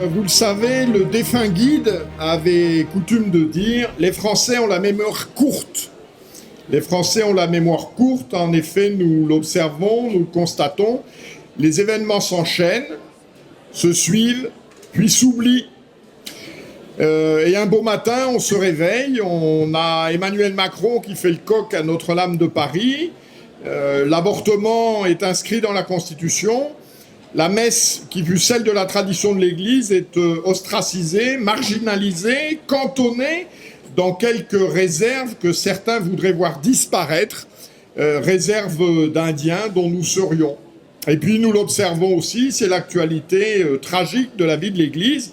Vous le savez, le défunt Guide avait coutume de dire « Les Français ont la mémoire courte ». Les Français ont la mémoire courte, en effet, nous l'observons, nous le constatons. Les événements s'enchaînent, se suivent, puis s'oublient. Et un beau matin, on se réveille, on a Emmanuel Macron qui fait le coq à Notre-Dame de Paris. L'avortement est inscrit dans la Constitution. La messe, qui fut celle de la tradition de l'Église, est ostracisée, marginalisée, cantonnée dans quelques réserves que certains voudraient voir disparaître, réserves d'Indiens dont nous serions. Et puis nous l'observons aussi, c'est l'actualité tragique de la vie de l'Église.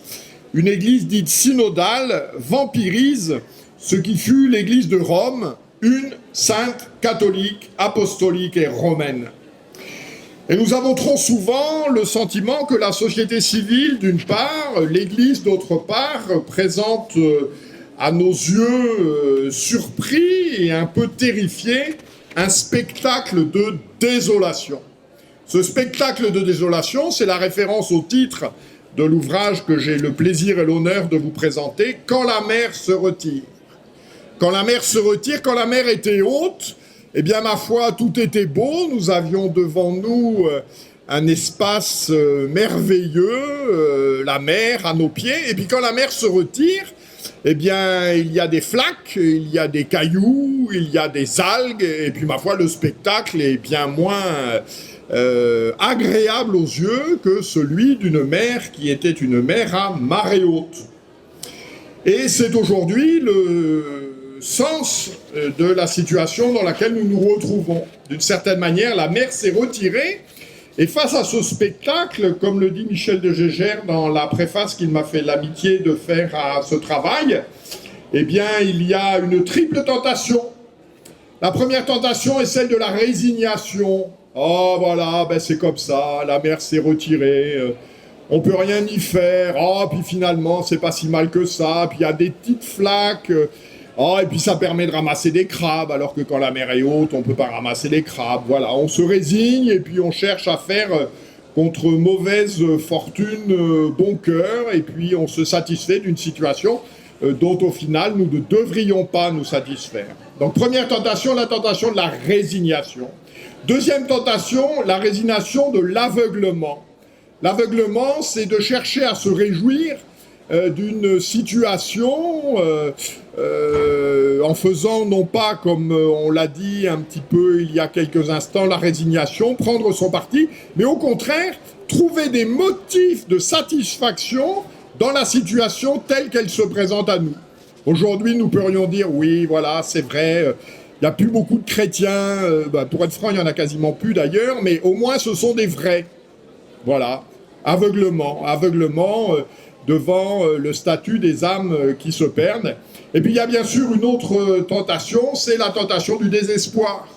Une Église dite synodale vampirise ce qui fut l'Église de Rome, une sainte catholique, apostolique et romaine. Et nous avons trop souvent le sentiment que la société civile, d'une part, l'Église, d'autre part, présente à nos yeux surpris et un peu terrifiés un spectacle de désolation. Ce spectacle de désolation, c'est la référence au titre de l'ouvrage que j'ai le plaisir et l'honneur de vous présenter, « Quand la mer se retire ». Quand la mer se retire, quand la mer était haute, eh bien, ma foi, tout était beau. Nous avions devant nous un espace merveilleux, la mer à nos pieds. Et puis, quand la mer se retire, eh bien, il y a des flaques, il y a des cailloux, il y a des algues. Et puis, ma foi, le spectacle est bien moins agréable aux yeux que celui d'une mer qui était une mer à marée haute. Et c'est aujourd'hui le sens de la situation dans laquelle nous nous retrouvons. D'une certaine manière, la mer s'est retirée, et face à ce spectacle, comme le dit Michel de Gégère dans la préface qu'il m'a fait l'amitié de faire à ce travail, eh bien, il y a une triple tentation. La première tentation est celle de la résignation. Oh, voilà, ben c'est comme ça, la mer s'est retirée, on peut rien y faire, oh, puis finalement, c'est pas si mal que ça, puis il y a des petites flaques, oh, et puis ça permet de ramasser des crabes, alors que quand la mer est haute, on peut pas ramasser des crabes. Voilà, on se résigne et puis on cherche à faire contre mauvaise fortune bon cœur, et puis on se satisfait d'une situation dont au final nous ne devrions pas nous satisfaire. Donc première tentation, la tentation de la résignation. Deuxième tentation, la résignation de l'aveuglement. L'aveuglement, c'est de chercher à se réjouir d'une situation en faisant non pas, comme on l'a dit un petit peu il y a quelques instants, la résignation, prendre son parti, mais au contraire, trouver des motifs de satisfaction dans la situation telle qu'elle se présente à nous. Aujourd'hui, nous pourrions dire, oui, voilà, c'est vrai, il n'y a plus beaucoup de chrétiens, pour être franc, il n'y en a quasiment plus d'ailleurs, mais au moins ce sont des vrais. Voilà, aveuglement devant le statut des âmes qui se perdent. Et puis il y a bien sûr une autre tentation, c'est la tentation du désespoir.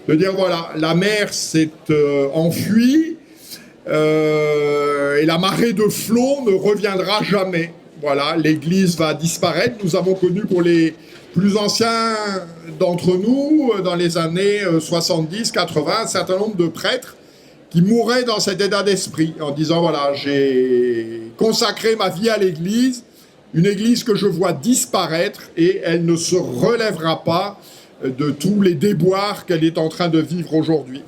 De dire voilà, la mer s'est enfuie et la marée de flot ne reviendra jamais. Voilà, l'Église va disparaître. Nous avons connu pour les plus anciens d'entre nous, dans les années 70-80, un certain nombre de prêtres qui mouraient dans cet état d'esprit, en disant, voilà, j'ai consacré ma vie à l'Église, une Église que je vois disparaître, et elle ne se relèvera pas de tous les déboires qu'elle est en train de vivre aujourd'hui.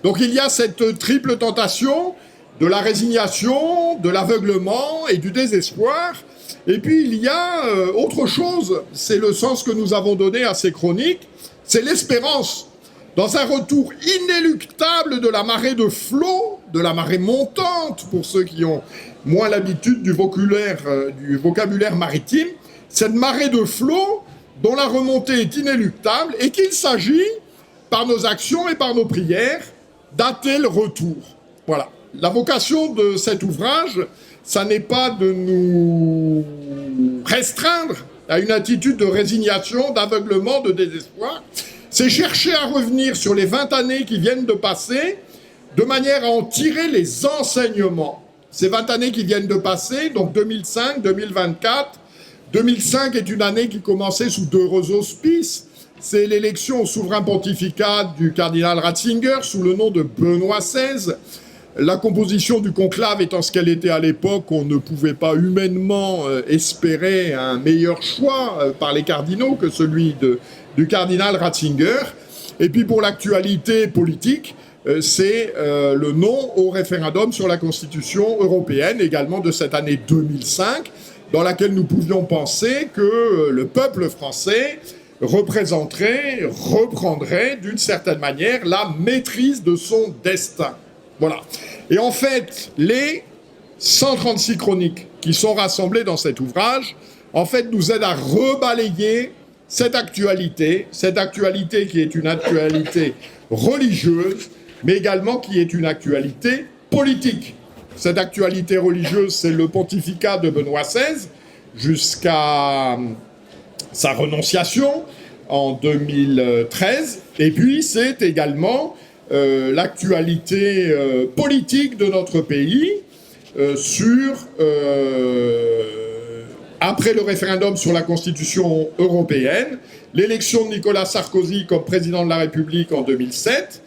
Donc il y a cette triple tentation de la résignation, de l'aveuglement et du désespoir. Et puis il y a autre chose, c'est le sens que nous avons donné à ces chroniques, c'est l'espérance. Dans un retour inéluctable de la marée de flot, de la marée montante, pour ceux qui ont moins l'habitude du vocabulaire maritime, cette marée de flot dont la remontée est inéluctable et qu'il s'agit, par nos actions et par nos prières, d'hâter le retour. Voilà. La vocation de cet ouvrage, ça n'est pas de nous restreindre à une attitude de résignation, d'aveuglement, de désespoir. C'est chercher à revenir sur les 20 années qui viennent de passer, de manière à en tirer les enseignements. Ces 20 années qui viennent de passer, donc 2005, 2024, 2005 est une année qui commençait sous d'heureux auspices. C'est l'élection au souverain pontificat du cardinal Ratzinger sous le nom de Benoît XVI. La composition du conclave étant ce qu'elle était à l'époque, on ne pouvait pas humainement espérer un meilleur choix par les cardinaux que celui du cardinal Ratzinger. Et puis pour l'actualité politique, c'est le non au référendum sur la Constitution européenne, également de cette année 2005, dans laquelle nous pouvions penser que le peuple français reprendrait d'une certaine manière la maîtrise de son destin. Voilà. Et en fait, les 136 chroniques qui sont rassemblées dans cet ouvrage, en fait, nous aident à rebalayer cette actualité qui est une actualité religieuse, mais également qui est une actualité politique. Cette actualité religieuse, c'est le pontificat de Benoît XVI jusqu'à sa renonciation en 2013, et puis c'est également l'actualité politique de notre pays après le référendum sur la Constitution européenne, l'élection de Nicolas Sarkozy comme président de la République en 2007,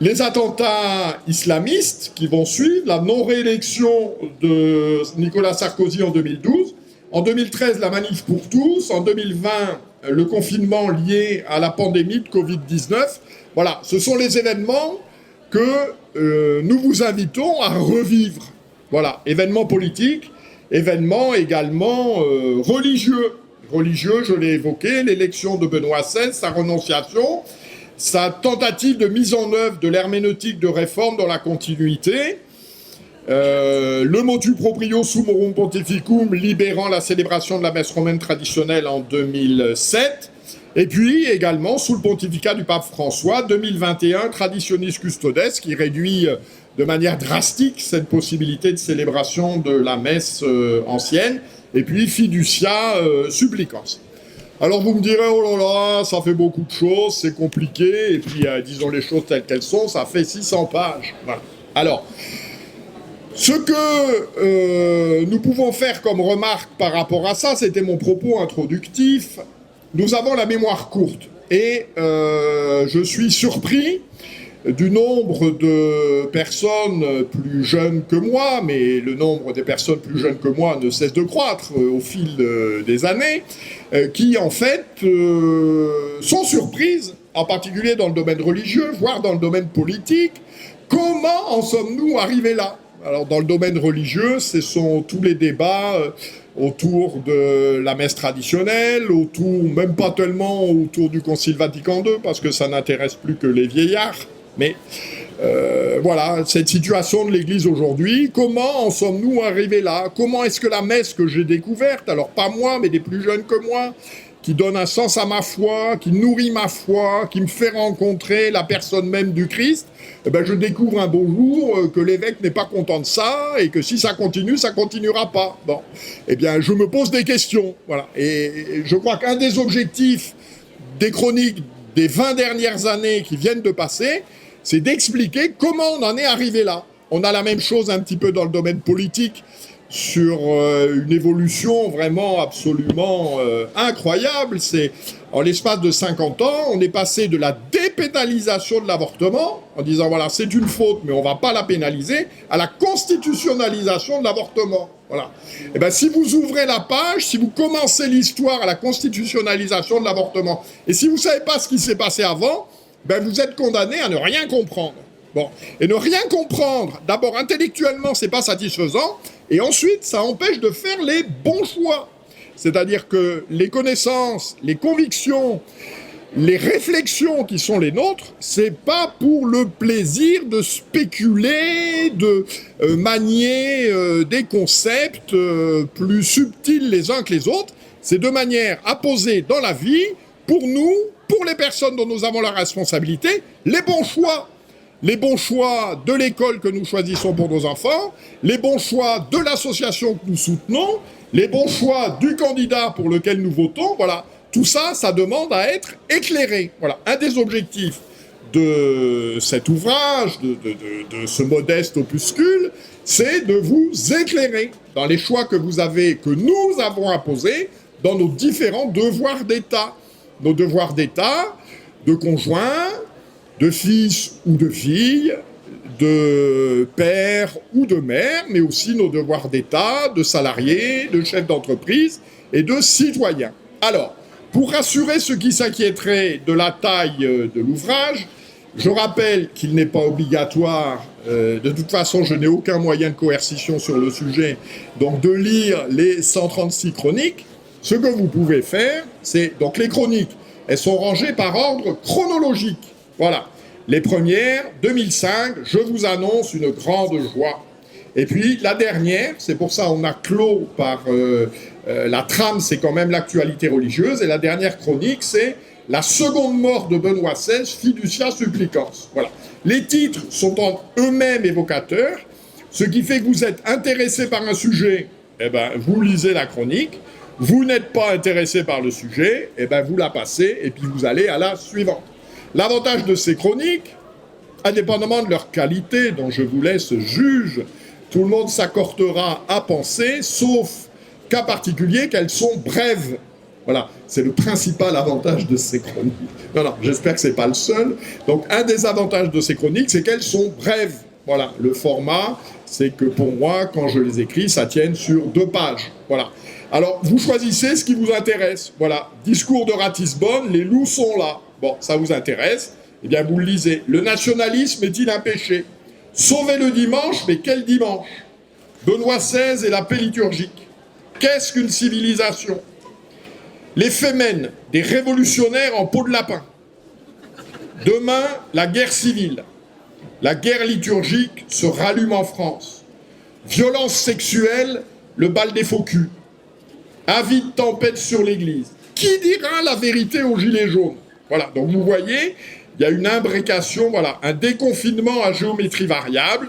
les attentats islamistes qui vont suivre, la non-réélection de Nicolas Sarkozy en 2012, en 2013 la manif pour tous, en 2020 le confinement lié à la pandémie de Covid-19. Voilà, ce sont les événements que nous vous invitons à revivre. Voilà, événements politiques, événements également religieux. Religieux, je l'ai évoqué, l'élection de Benoît XVI, sa renonciation, sa tentative de mise en œuvre de l'herméneutique de réforme dans la continuité, le motu proprio Summorum Pontificum libérant la célébration de la messe romaine traditionnelle en 2007, et puis également sous le pontificat du pape François, 2021, Traditionis Custodes, qui réduit de manière drastique cette possibilité de célébration de la messe ancienne, et puis Fiducia Supplicans. Alors vous me direz, oh là là, ça fait beaucoup de choses, c'est compliqué, et puis disons les choses telles qu'elles sont, ça fait 600 pages. Voilà. Alors, ce que nous pouvons faire comme remarque par rapport à ça, c'était mon propos introductif, nous avons la mémoire courte, et je suis surpris du nombre de personnes plus jeunes que moi, mais le nombre des personnes plus jeunes que moi ne cesse de croître au fil des années, qui en fait sont surprises, en particulier dans le domaine religieux, voire dans le domaine politique. Comment en sommes-nous arrivés là ? Alors dans le domaine religieux, ce sont tous les débats autour de la messe traditionnelle, même pas tellement autour du Concile Vatican II, parce que ça n'intéresse plus que les vieillards. Mais voilà, cette situation de l'Église aujourd'hui, comment en sommes-nous arrivés là ? Comment est-ce que la messe que j'ai découverte, alors pas moi, mais des plus jeunes que moi, qui donne un sens à ma foi, qui nourrit ma foi, qui me fait rencontrer la personne même du Christ, eh ben je découvre un beau jour que l'évêque n'est pas content de ça, et que si ça continue, ça continuera pas. Bon, eh bien je me pose des questions, voilà. Et je crois qu'un des objectifs des chroniques des 20 dernières années qui viennent de passer, c'est d'expliquer comment on en est arrivé là. On a la même chose un petit peu dans le domaine politique, sur une évolution vraiment absolument incroyable. C'est en l'espace de 50 ans, on est passé de la dépénalisation de l'avortement, en disant voilà, c'est une faute, mais on ne va pas la pénaliser, à la constitutionnalisation de l'avortement. Voilà. Et bien, si vous ouvrez la page, si vous commencez l'histoire à la constitutionnalisation de l'avortement, et si vous ne savez pas ce qui s'est passé avant, ben vous êtes condamné à ne rien comprendre. Bon. Et ne rien comprendre, d'abord intellectuellement, c'est pas satisfaisant, et ensuite, ça empêche de faire les bons choix. C'est-à-dire que les connaissances, les convictions, les réflexions qui sont les nôtres, c'est pas pour le plaisir de spéculer, de manier des concepts plus subtils les uns que les autres. C'est de manière à poser dans la vie, pour nous, pour les personnes dont nous avons la responsabilité, les bons choix. Les bons choix de l'école que nous choisissons pour nos enfants, les bons choix de l'association que nous soutenons, les bons choix du candidat pour lequel nous votons, voilà. Tout ça, ça demande à être éclairé. Voilà. Un des objectifs de cet ouvrage, de ce modeste opuscule, c'est de vous éclairer dans les choix que nous avons à poser dans nos différents devoirs d'État. Nos devoirs d'État, de conjoint, de fils ou de fille, de père ou de mère, mais aussi nos devoirs d'État, de salariés, de chefs d'entreprise et de citoyens. Alors, pour rassurer ceux qui s'inquiéteraient de la taille de l'ouvrage, je rappelle qu'il n'est pas obligatoire, de toute façon je n'ai aucun moyen de coercition sur le sujet, donc de lire les 136 chroniques. Ce que vous pouvez faire, c'est, donc les chroniques, elles sont rangées par ordre chronologique. Voilà. Les premières, 2005, je vous annonce une grande joie. Et puis la dernière, c'est pour ça on a clos par la trame, c'est quand même l'actualité religieuse, et la dernière chronique, c'est la seconde mort de Benoît XVI, fiducia supplicans. Voilà. Les titres sont en eux-mêmes évocateurs, ce qui fait que vous êtes intéressé par un sujet, eh ben, vous lisez la chronique. Vous n'êtes pas intéressé par le sujet, eh ben, vous la passez et puis vous allez à la suivante. L'avantage de ces chroniques, indépendamment de leur qualité, dont je vous laisse juge, tout le monde s'accordera à penser, sauf cas particulier, qu'elles sont brèves. Voilà, c'est le principal avantage de ces chroniques. Non, j'espère que ce n'est pas le seul. Donc, un des avantages de ces chroniques, c'est qu'elles sont brèves. Voilà, le format, c'est que pour moi, quand je les écris, ça tienne sur 2 pages. Voilà. Alors, vous choisissez ce qui vous intéresse. Voilà, discours de Ratisbonne, les loups sont là. Bon, ça vous intéresse, eh bien vous le lisez. Le nationalisme est-il un péché? Sauver le dimanche, mais quel dimanche? Benoît XVI et la paix liturgique. Qu'est-ce qu'une civilisation? Les Femen, des révolutionnaires en peau de lapin. Demain, la guerre civile. La guerre liturgique se rallume en France. Violence sexuelle, le bal des faux culs. Avis de tempête sur l'Église. Qui dira la vérité aux gilets jaunes? Voilà, donc vous voyez, il y a une imbrication, voilà, un déconfinement à géométrie variable.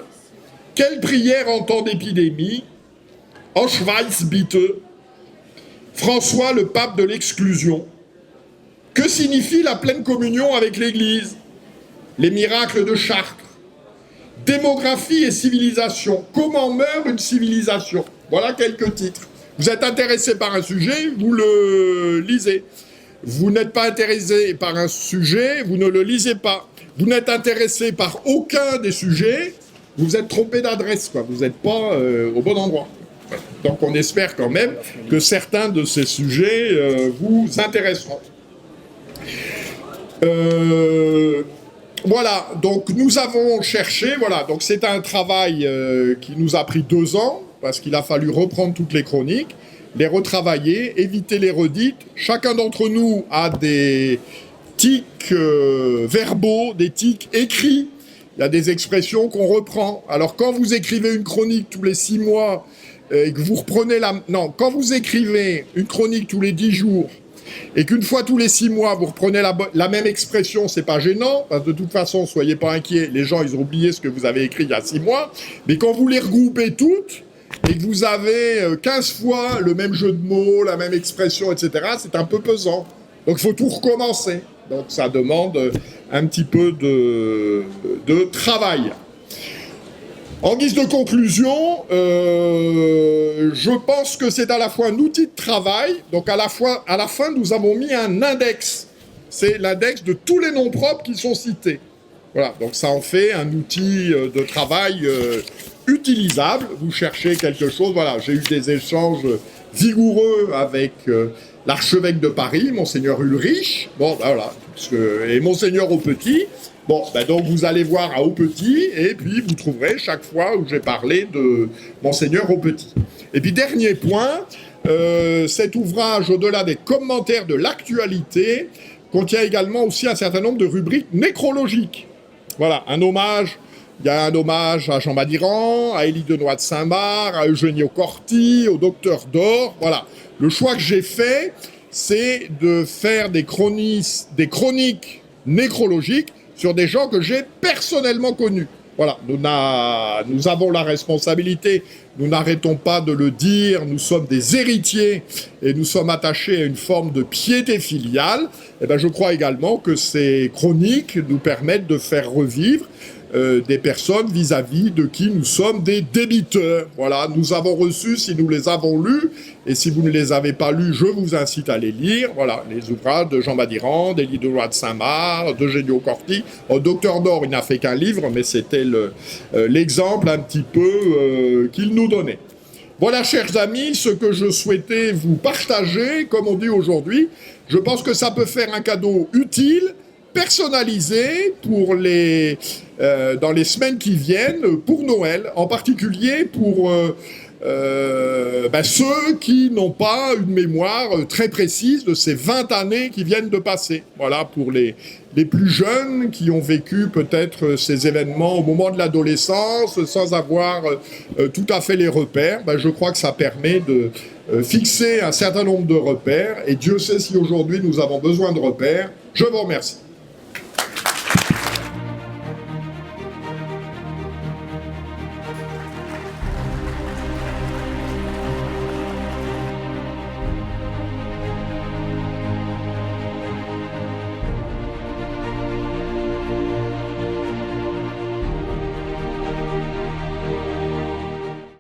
Quelle prière en temps d'épidémie? Auschwitz-Bitte. François, le pape de l'exclusion. Que signifie la pleine communion avec l'Église? Les miracles de Chartres. Démographie et civilisation. Comment meurt une civilisation? Voilà quelques titres. Vous êtes intéressé par un sujet, vous le lisez. Vous n'êtes pas intéressé par un sujet, vous ne le lisez pas. Vous n'êtes intéressé par aucun des sujets, vous êtes trompé d'adresse, quoi. Vous n'êtes pas au bon endroit. Donc on espère quand même que certains de ces sujets vous intéresseront. Voilà, donc nous avons cherché, voilà, donc c'est un travail qui nous a pris 2 ans, parce qu'il a fallu reprendre toutes les chroniques, les retravailler, éviter les redites. Chacun d'entre nous a des tics verbaux, des tics écrits. Il y a des expressions qu'on reprend. Alors quand vous écrivez une chronique tous les 6 mois, et que vous reprenez quand vous écrivez une chronique tous les 10 jours, et qu'une fois tous les 6 mois, vous reprenez la même expression, c'est pas gênant, parce que de toute façon, soyez pas inquiets, les gens, ils ont oublié ce que vous avez écrit il y a 6 mois, mais quand vous les regroupez toutes, et que vous avez 15 fois le même jeu de mots, la même expression, etc., c'est un peu pesant. Donc il faut tout recommencer. Donc ça demande un petit peu de travail. En guise de conclusion, je pense que c'est à la fois un outil de travail, donc à la fin, nous avons mis un index. C'est l'index de tous les noms propres qui sont cités. Voilà, donc ça en fait un outil de travail utilisable. Vous cherchez quelque chose, voilà, j'ai eu des échanges vigoureux avec l'archevêque de Paris, Monseigneur Ulrich, bon, ben voilà, et Monseigneur Aupetit. Bon, ben donc vous allez voir à Aupetit, et puis vous trouverez chaque fois où j'ai parlé de Monseigneur Aupetit. Et puis dernier point, cet ouvrage, au-delà des commentaires de l'actualité, contient également aussi un certain nombre de rubriques nécrologiques. Voilà, un hommage, il y a un hommage à Jean Madiran, à Élie Denoy de Saint-Marc, à Eugenio Corti, au docteur d'Or, voilà. Le choix que j'ai fait, c'est de faire des chroniques nécrologiques sur des gens que j'ai personnellement connus. Voilà, nous avons la responsabilité, nous n'arrêtons pas de le dire, nous sommes des héritiers et nous sommes attachés à une forme de piété filiale. Et ben, je crois également que ces chroniques nous permettent de faire revivre des personnes vis-à-vis de qui nous sommes des débiteurs. Voilà, nous avons reçu, si nous les avons lus, et si vous ne les avez pas lus, je vous incite à les lire. Voilà, les ouvrages de Jean Badirand, d'Élie de Saint-Marc, d'Eugenio Corti. Docteur Nord, il n'a fait qu'un livre, mais c'était l'exemple un petit peu qu'il nous donnait. Voilà, chers amis, ce que je souhaitais vous partager, comme on dit aujourd'hui. Je pense que ça peut faire un cadeau utile, personnalisé pour dans les semaines qui viennent, pour Noël, en particulier pour ceux qui n'ont pas une mémoire très précise de ces 20 années qui viennent de passer. Voilà, pour les plus jeunes qui ont vécu peut-être ces événements au moment de l'adolescence sans avoir tout à fait les repères, je crois que ça permet de fixer un certain nombre de repères, et Dieu sait si aujourd'hui nous avons besoin de repères. Je vous remercie.